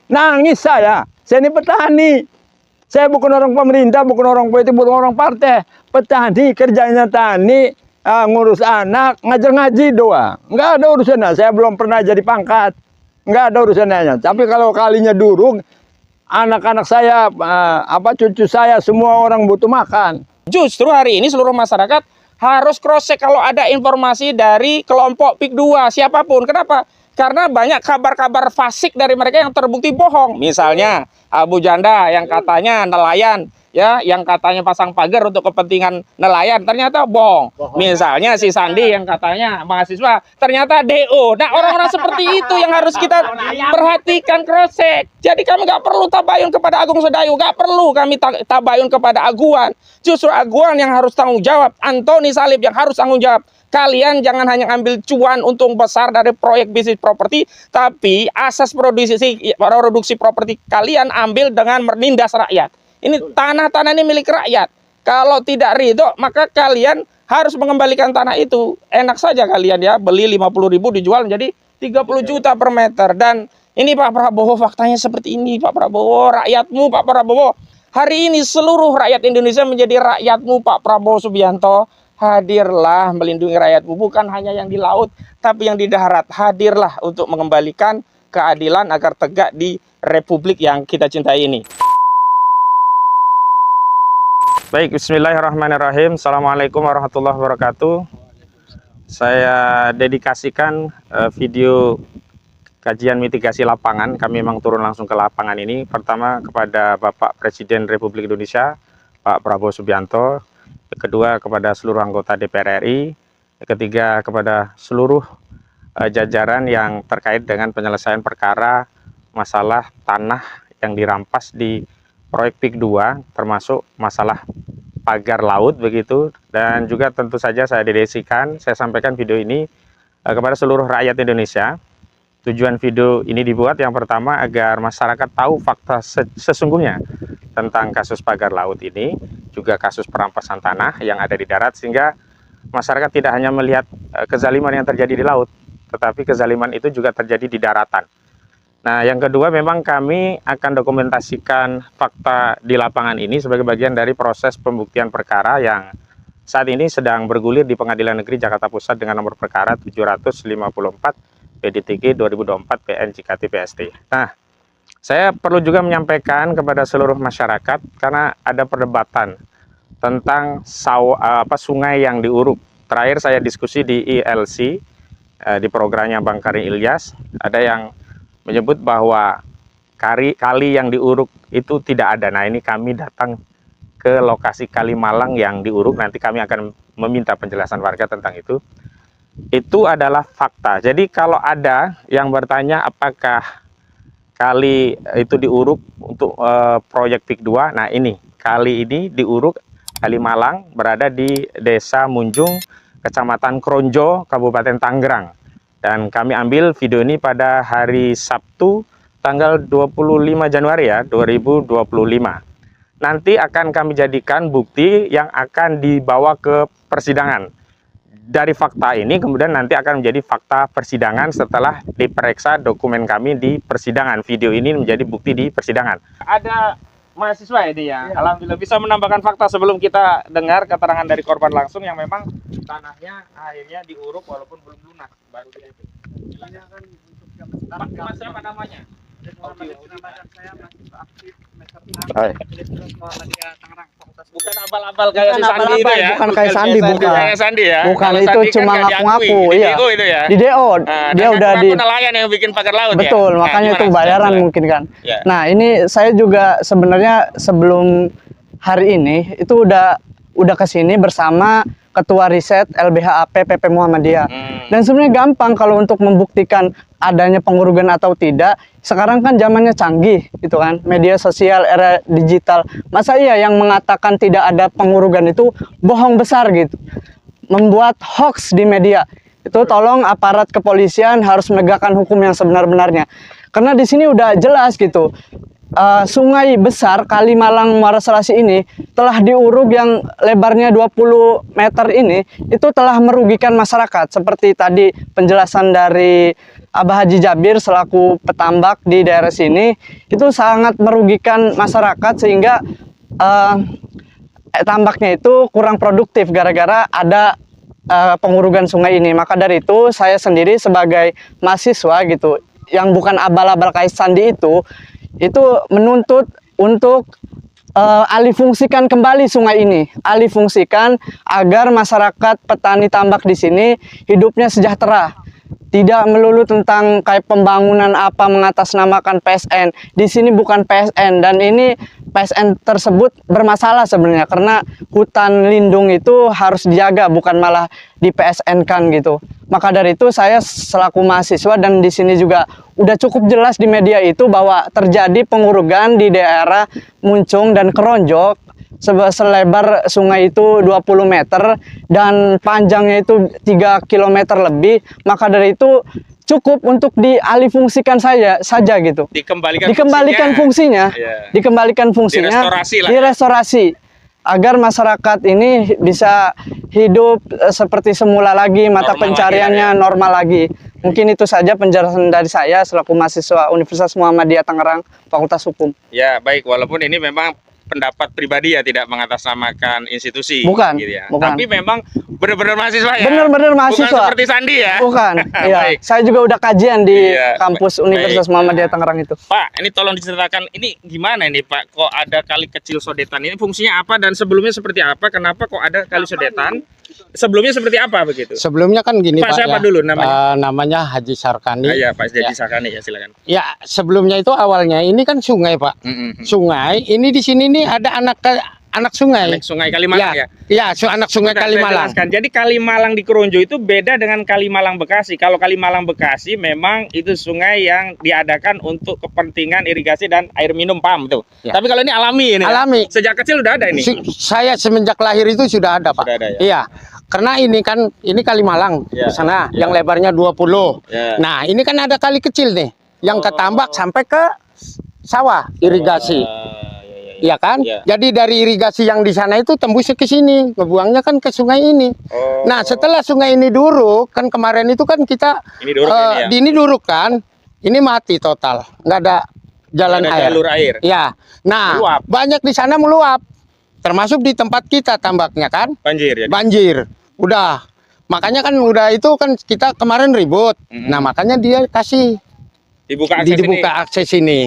Nangis saya ini petani. Saya bukan orang pemerintah, bukan orang politik, bukan orang partai. Petani, kerjanya tani, ngurus anak, ngajar ngaji doang. Nggak ada urusannya. Saya belum pernah jadi pangkat. Nggak ada urusannya. Tapi kalau kalinya durung, anak-anak saya, cucu saya, semua orang butuh makan. Justru hari ini seluruh masyarakat harus cross-check kalau ada informasi dari kelompok PIK 2, siapapun. Kenapa? Karena banyak kabar-kabar fasik dari mereka yang terbukti bohong. Misalnya Abu Janda yang katanya nelayan, ya, yang katanya pasang pagar untuk kepentingan nelayan, ternyata bohong. Misalnya si Sandi yang katanya mahasiswa, ternyata DO. Nah, orang-orang seperti itu yang harus kita perhatikan, cross-check. Jadi kami nggak perlu tabayun kepada Agung Sedayu, nggak perlu kami tabayun kepada Aguan. Justru Aguan yang harus tanggung jawab, Antoni Salib yang harus tanggung jawab. Kalian jangan hanya ambil cuan untung besar dari proyek bisnis properti, tapi asas produksi properti kalian ambil dengan menindas rakyat. Ini tanah-tanah ini milik rakyat. Kalau tidak ridho, maka kalian harus mengembalikan tanah itu. Enak saja kalian ya, beli 50.000 dijual menjadi 30 juta per meter. Dan ini Pak Prabowo, faktanya seperti ini Pak Prabowo, rakyatmu Pak Prabowo. Hari ini seluruh rakyat Indonesia menjadi rakyatmu Pak Prabowo Subianto. Hadirlah melindungi rakyatmu, bukan hanya yang di laut, tapi yang di darat. Hadirlah untuk mengembalikan keadilan agar tegak di republik yang kita cintai ini. Baik, bismillahirrahmanirrahim. Assalamualaikum warahmatullahi wabarakatuh. Saya dedikasikan video kajian mitigasi lapangan. Kami memang turun langsung ke lapangan ini. Pertama kepada Bapak Presiden Republik Indonesia, Pak Prabowo Subianto. Kedua kepada seluruh anggota DPR RI. Ketiga kepada seluruh jajaran yang terkait dengan penyelesaian perkara masalah tanah yang dirampas di proyek PIK 2, termasuk masalah pagar laut begitu. Dan juga tentu saja saya dedikasikan, saya sampaikan video ini kepada seluruh rakyat Indonesia. Tujuan video ini dibuat yang pertama agar masyarakat tahu fakta sesungguhnya tentang kasus pagar laut ini, juga kasus perampasan tanah yang ada di darat, sehingga masyarakat tidak hanya melihat kezaliman yang terjadi di laut, tetapi kezaliman itu juga terjadi di daratan. Nah, yang kedua memang kami akan dokumentasikan fakta di lapangan ini sebagai bagian dari proses pembuktian perkara yang saat ini sedang bergulir di Pengadilan Negeri Jakarta Pusat dengan nomor perkara 754 PDTG 2024 PN JKT PST. Nah, saya perlu juga menyampaikan kepada seluruh masyarakat karena ada perdebatan tentang sungai yang diuruk. Terakhir saya diskusi di ILC, di programnya Bang Karim Ilyas, ada yang menyebut bahwa kali yang diuruk itu tidak ada. Nah, ini kami datang ke lokasi Kalimalang yang diuruk, nanti kami akan meminta penjelasan warga tentang itu. Itu adalah fakta. Jadi kalau ada yang bertanya apakah kali itu diuruk untuk proyek PIK 2, nah ini kali ini diuruk Kalimalang, berada di Desa Munjung, Kecamatan Kronjo, Kabupaten Tangerang. Dan kami ambil video ini pada hari Sabtu tanggal 25 Januari ya 2025. Nanti akan kami jadikan bukti yang akan dibawa ke persidangan. Dari fakta ini kemudian nanti akan menjadi fakta persidangan setelah diperiksa dokumen kami di persidangan. Video ini menjadi bukti di persidangan. Ada mahasiswa ini ya, alhamdulillah bisa menambahkan fakta sebelum kita dengar keterangan dari korban langsung yang memang tanahnya akhirnya diuruk walaupun belum lunas. Baru dia itu. Silakan untuk siapa namanya? Saya mahasiswa aktif semester 6 Tangerang. Bukan abal-abal kayak si Sandi itu ya. Bukan kayak Sandi, bukan. Kayak Sandi ya. Bukan, kalau itu Sandi cuma kan ngaku-ngaku. Di Iya. DO itu ya. Di DO. Dia udah di nelayan yang bikin pagar laut. betul, ya. makanya Nah, itu bayaran mungkin kan. Ya. Nah, ini saya juga sebenarnya sebelum hari ini itu udah kesini bersama Ketua Riset LBHAP PP Muhammadiyah. Dan sebenarnya gampang kalau untuk membuktikan adanya pengurugan atau tidak. Sekarang kan zamannya canggih gitu kan, media sosial, era digital. Masa iya yang mengatakan tidak ada pengurugan itu bohong besar gitu, membuat hoax di media. Itu tolong aparat kepolisian harus menegakkan hukum yang sebenar-benarnya. Karena di sini udah jelas gitu, sungai besar Kalimalang Muara Selasi ini telah diuruk yang lebarnya 20 meter ini, itu telah merugikan masyarakat. Seperti tadi penjelasan dari Abah Haji Jabir selaku petambak di daerah sini, itu sangat merugikan masyarakat sehingga tambaknya itu kurang produktif gara-gara ada pengurugan sungai ini. Maka dari itu saya sendiri sebagai mahasiswa gitu yang bukan abal-abal Kais Sandi itu menuntut untuk alihfungsikan kembali sungai ini, alihfungsikan agar masyarakat petani tambak di sini hidupnya sejahtera. Tidak melulu tentang kayak pembangunan apa mengatasnamakan PSN. Di sini bukan PSN, dan ini PSN tersebut bermasalah sebenarnya karena hutan lindung itu harus dijaga, bukan malah di PSN kan gitu. Maka dari itu saya selaku mahasiswa, dan di sini juga udah cukup jelas di media itu bahwa terjadi pengurugan di daerah Muncung dan Keronjok selebar sungai itu 20 meter dan panjangnya itu 3 km lebih. Maka dari itu cukup untuk dialihfungsikan saja gitu. Dikembalikan fungsinya. Yeah. Dikembalikan fungsinya. Direstorasi agar masyarakat ini bisa hidup seperti semula lagi, mata normal pencariannya lagi, normal lagi. Mungkin itu saja penjelasan dari saya selaku mahasiswa Universitas Muhammadiyah Tangerang, Fakultas Hukum. Ya, baik, walaupun ini memang pendapat pribadi ya, tidak mengatasnamakan institusi. Bukan, gitu ya. bukan. Tapi memang benar-benar mahasiswa ya. Benar-benar mahasiswa. Bukan seperti Sandi ya. Bukan. Iya. Baik. Saya juga udah kajian di Iya, kampus Universitas baik. Muhammadiyah Tangerang itu. Pak, ini tolong diceritakan, ini gimana ini Pak? Kok ada kali kecil Sodetan ini, fungsinya apa dan sebelumnya seperti apa? Kenapa kok ada kali Sodetan? Sebelumnya seperti apa begitu? Sebelumnya kan gini Pak, Pak, siapa ya. dulu namanya? Namanya Haji Sarkani. Iya, Pak Jadi Ya. Sakani ya, silakan. Ya, sebelumnya itu awalnya ini kan sungai Pak. Sungai, ini di sini nih ada anak sungai. Anak Sungai Kalimalang ya. Ya, anak sungai Bentar, saya Kalimalang. jelaskan. Jadi Kalimalang di Keronjo itu beda dengan Kalimalang Bekasi. Kalau Kalimalang Bekasi memang itu sungai yang diadakan untuk kepentingan irigasi dan air minum PAM tuh. Ya. Tapi kalau ini alami ini. Alami. Sejak kecil udah ada ini. Saya semenjak lahir itu sudah ada Pak. Sudah ada, ya? Iya. Karena ini kan Kalimalang Ya, di sana ya. yang lebarnya 20. Ya. Nah, ini kan ada kali kecil nih yang ketambak sampai ke sawah irigasi. Iya kan? Ya. Jadi dari irigasi yang di sana itu tembus ke sini, ngebuangnya kan ke sungai ini. Oh. Nah, setelah sungai ini duruk, kan kemarin itu kan kita Ini duruk ini ya? ini duruk kan, ini mati total, nggak ada jalan Ada air. jalur air. Ya, nah Meluap. banyak di sana meluap, termasuk di tempat kita tambaknya kan, Banjir ya. banjir. Udah, makanya kan udah itu kan kita kemarin ribut. Nah, makanya dia kasih Dibuka akses dibuka ini. akses ini.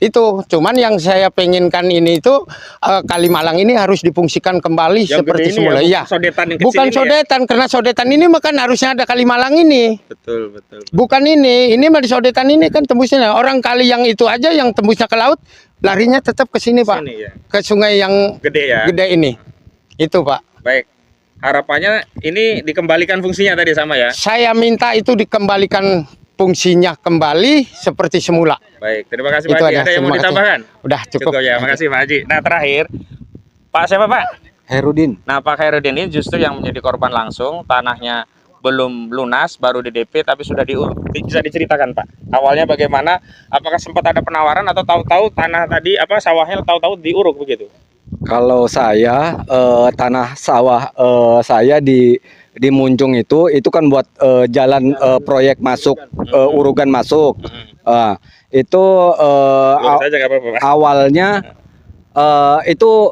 Itu cuman yang saya pengenkan ini itu Kalimalang ini harus difungsikan kembali Yang seperti gede ini semula. ya, Iya. bukan sodetan yang kecil Bukan ini ya? sodetan, karena sodetan ini makan harusnya ada Kalimalang ini. Betul. Bukan ini mah di sodetan ini kan tembusnya. Orang kali yang itu aja yang tembusnya ke laut, larinya tetap ke sini, Pak. Sini, ya. Ke sungai yang Gede ya. gede ini. Itu, Pak. Baik. Harapannya ini dikembalikan fungsinya tadi sama ya. Saya minta itu dikembalikan fungsinya kembali seperti semula. Baik, terima kasih Pak Itu Haji. aja, Ada yang mau terima kasih. ditambahkan? Udah cukup. Ya, makasih Pak Haji. Nah, terakhir Pak siapa Pak? Herudin. Nah, Pak Herudin ini justru yang menjadi korban langsung, tanahnya belum lunas, baru di DP tapi sudah diuruk. Bisa diceritakan Pak, awalnya bagaimana? Apakah sempat ada penawaran atau tahu-tahu tanah tadi sawahnya tahu-tahu diuruk begitu? Kalau saya tanah sawah saya di Muncung itu kan buat jalan proyek masuk urugan masuk. Itu Lurus aja, nggak apa-apa, Pak. awalnya itu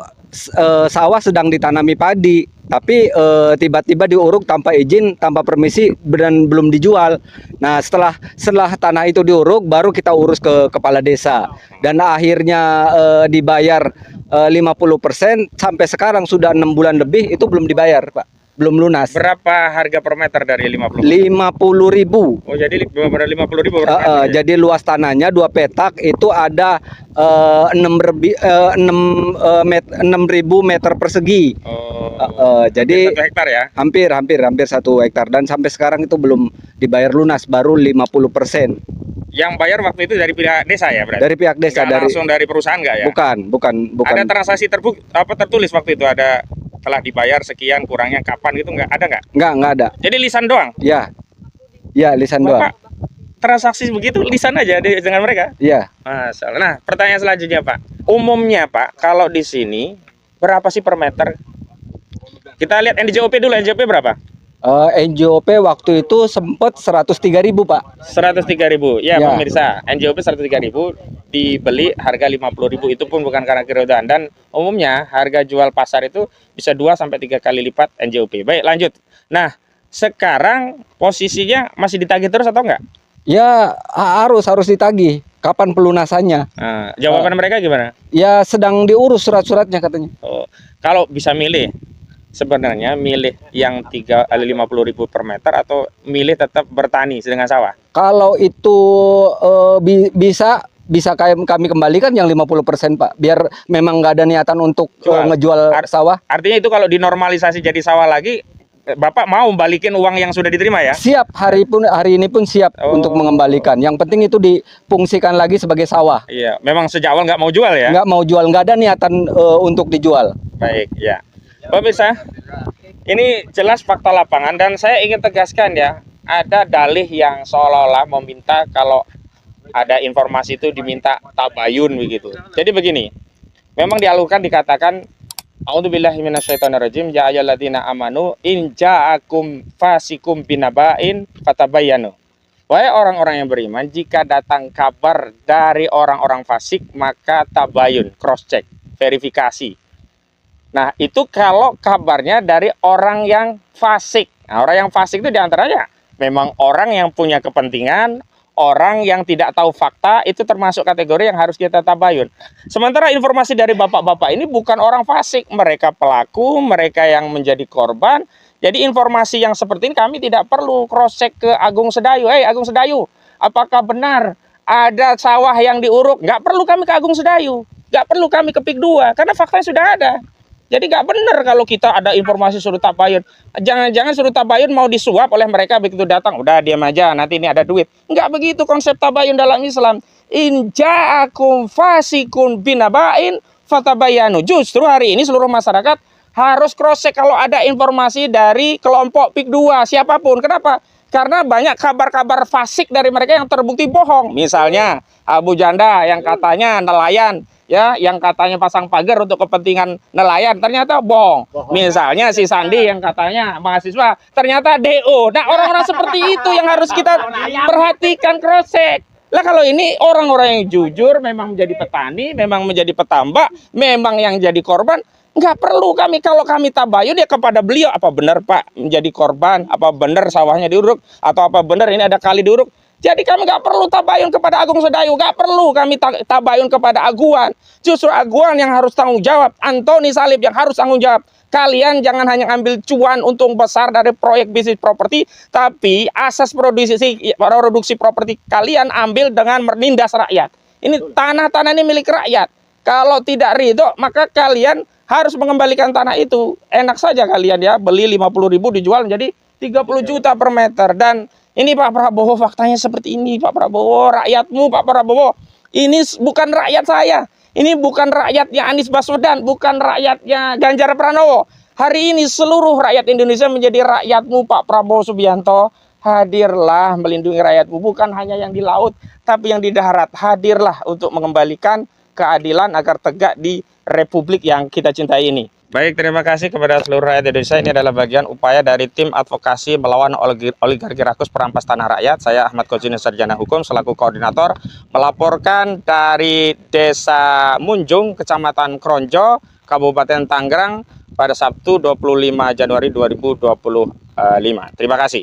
sawah sedang ditanami padi, tapi tiba-tiba diuruk tanpa izin, tanpa permisi dan belum dijual. Nah, setelah tanah itu diuruk, baru kita urus ke kepala desa dan akhirnya dibayar 50%. Sampai sekarang sudah 6 bulan lebih itu belum dibayar, Pak. Belum lunas. Berapa harga per meter dari 50? 50.000. Oh, jadi benar 50.000 per meter. Ya? Jadi luas tanahnya 2 petak itu ada 6.000 meter persegi. Oh. Jadi 1 hektar ya? hampir 1 hektar dan sampai sekarang itu belum dibayar lunas, baru 50%. Yang bayar waktu itu dari pihak desa ya berarti? Dari pihak desa. Nggak langsung dari perusahaan nggak ya? Bukan. Ada transaksi tertulis waktu itu, ada telah dibayar sekian, kurangnya kapan gitu, nggak ada nggak? Nggak ada. Jadi lisan doang? Ya lisan Bapak doang. transaksi begitu lisan aja dengan mereka? Iya. Masalah. Nah, pertanyaan selanjutnya Pak. Umumnya Pak, kalau di sini berapa sih per meter? Kita lihat NJOP dulu. NJOP berapa? NJOP waktu itu sempat 103.000 Pak. 103.000. Ya, Ya. pemirsa, NJOP 103.000 dibeli harga 50.000, itu pun bukan karena keredoan, dan umumnya harga jual pasar itu bisa 2 sampai 3 kali lipat NJOP. Baik, lanjut. Nah, sekarang posisinya masih ditagih terus atau enggak? Ya harus ditagih. Kapan pelunasannya? Nah, jawaban mereka gimana? Ya sedang diurus surat-suratnya katanya. Oh, kalau bisa milih, sebenarnya milih yang 50.000 per meter atau milih tetap bertani dengan sawah? Kalau itu bisa kami kembalikan yang 50% Pak. Biar memang nggak ada niatan untuk ngejual sawah. Artinya itu kalau dinormalisasi jadi sawah lagi, Bapak mau balikin uang yang sudah diterima ya? Siap, hari ini pun siap untuk mengembalikan. Yang penting itu difungsikan lagi sebagai sawah. Iya, memang sejak awal nggak mau jual ya? Nggak mau jual, nggak ada niatan untuk dijual. Baik, ya. Pemirsa, ini jelas fakta lapangan, dan saya ingin tegaskan ya, ada dalih yang seolah-olah meminta kalau ada informasi itu diminta tabayun begitu. Jadi begini, memang dialurkan dikatakan A'udzubillahi minasyaitonirrajim, ya ayyuhalladzina amanu in ja'akum fasikum binaba'in fatabayyanu. Wahai orang-orang yang beriman, jika datang kabar dari orang-orang fasik, maka tabayun, cross check, verifikasi. Nah, itu kalau kabarnya dari orang yang fasik. Nah, orang yang fasik itu diantaranya memang orang yang punya kepentingan, orang yang tidak tahu fakta, itu termasuk kategori yang harus kita tabayun. Sementara informasi dari bapak-bapak ini bukan orang fasik, mereka pelaku, mereka yang menjadi korban. Jadi informasi yang seperti ini kami tidak perlu cross check ke Agung Sedayu. Agung Sedayu, apakah benar ada sawah yang diuruk? Nggak perlu kami ke Agung Sedayu, nggak perlu kami ke PIK 2, karena faktanya sudah ada. Jadi nggak benar kalau kita ada informasi suruh tabayun. Jangan-jangan suruh tabayun mau disuap oleh mereka, begitu datang, udah diam aja, nanti ini ada duit. Nggak begitu konsep tabayun dalam Islam. In ja'akum fasikun binaba'in fatabayanu. Justru hari ini seluruh masyarakat harus cross check kalau ada informasi dari kelompok PIK 2, siapapun. Kenapa? Karena banyak kabar-kabar fasik dari mereka yang terbukti bohong. Misalnya Abu Janda yang katanya nelayan, ya, yang katanya pasang pagar untuk kepentingan nelayan, ternyata bohong. Misalnya si Sandi yang katanya mahasiswa, ternyata DO. Nah, orang-orang seperti itu yang harus kita perhatikan, cross check. Lah kalau ini orang-orang yang jujur, memang menjadi petani, memang menjadi petambak, memang yang jadi korban, nggak perlu kalau kami tabayun ya kepada beliau, apa benar Pak menjadi korban, apa benar sawahnya diuruk, atau apa benar ini ada kali diuruk. Jadi kami nggak perlu tabayun kepada Agung Sedayu, nggak perlu kami tabayun kepada Aguan. Justru Aguan yang harus tanggung jawab, Antoni Salib yang harus tanggung jawab. Kalian jangan hanya ambil cuan untung besar dari proyek bisnis properti, tapi asas produksi properti kalian ambil dengan menindas rakyat. Ini tanah-tanah ini milik rakyat. Kalau tidak ridho, maka kalian harus mengembalikan tanah itu. Enak saja kalian ya, beli 50.000 dijual menjadi 30 juta per meter. Dan ini Pak Prabowo, faktanya seperti ini Pak Prabowo, rakyatmu Pak Prabowo. Ini bukan rakyat saya. Ini bukan rakyatnya Anies Baswedan, bukan rakyatnya Ganjar Pranowo. Hari ini seluruh rakyat Indonesia menjadi rakyatmu Pak Prabowo Subianto. Hadirlah melindungi rakyatmu, bukan hanya yang di laut, tapi yang di darat. Hadirlah untuk mengembalikan keadilan agar tegak di republik yang kita cintai ini. Baik, terima kasih kepada seluruh rakyat Indonesia. Ini adalah bagian upaya dari tim advokasi melawan oligarki rakus perampas tanah rakyat. Saya Ahmad Kozini, sarjana hukum selaku koordinator, melaporkan dari Desa Munjung, Kecamatan Kronjo, Kabupaten Tangerang pada Sabtu 25 Januari 2025. Terima kasih.